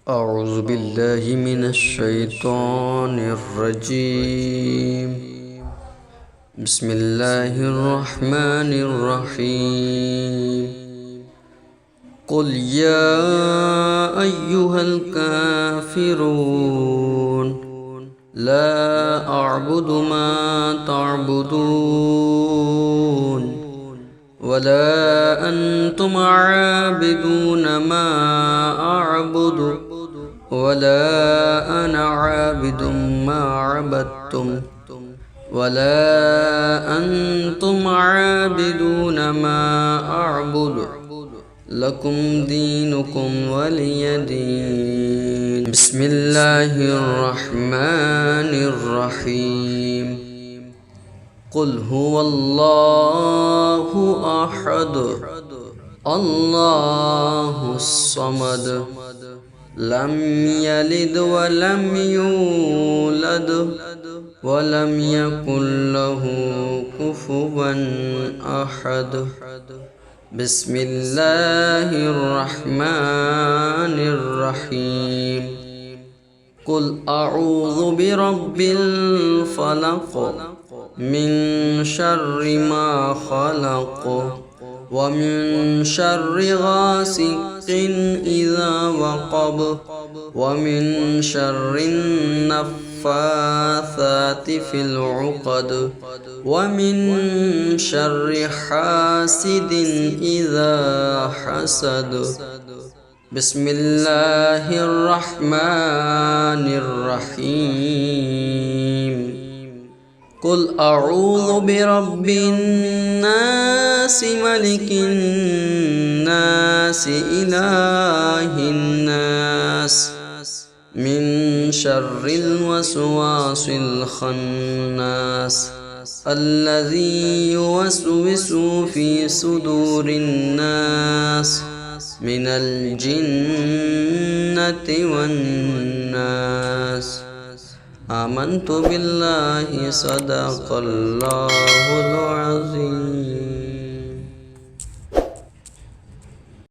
أعوذ بالله من الشيطان الرجيم. بسم الله الرحمن الرحيم. قل يا أيها الكافرون لا أعبد ما تعبدون ولا أنتم عابدون ما أعبد ولا أنا عابد ما عبدتم ولا أنتم عابدون ما أعبد لكم دينكم ولي دين. بسم الله الرحمن الرحيم. قل هو الله أحد الله الصمد لم يلد ولم يولد ولم يكن له كفوا أحد. بسم الله الرحمن الرحيم. قل أعوذ برب الفلق من شر ما خلق ومن شر غاسق إذا وقب ومن شر النفاثات في العقد ومن شر حاسد إذا حسد. بسم الله الرحمن الرحيم. قل أعوذ برب الناس ملك الناس إله الناس من شر الوسواس الخناس الذي يوسوس في صدور الناس من الجنة والناس. آمنت بالله صدق الله العظيم.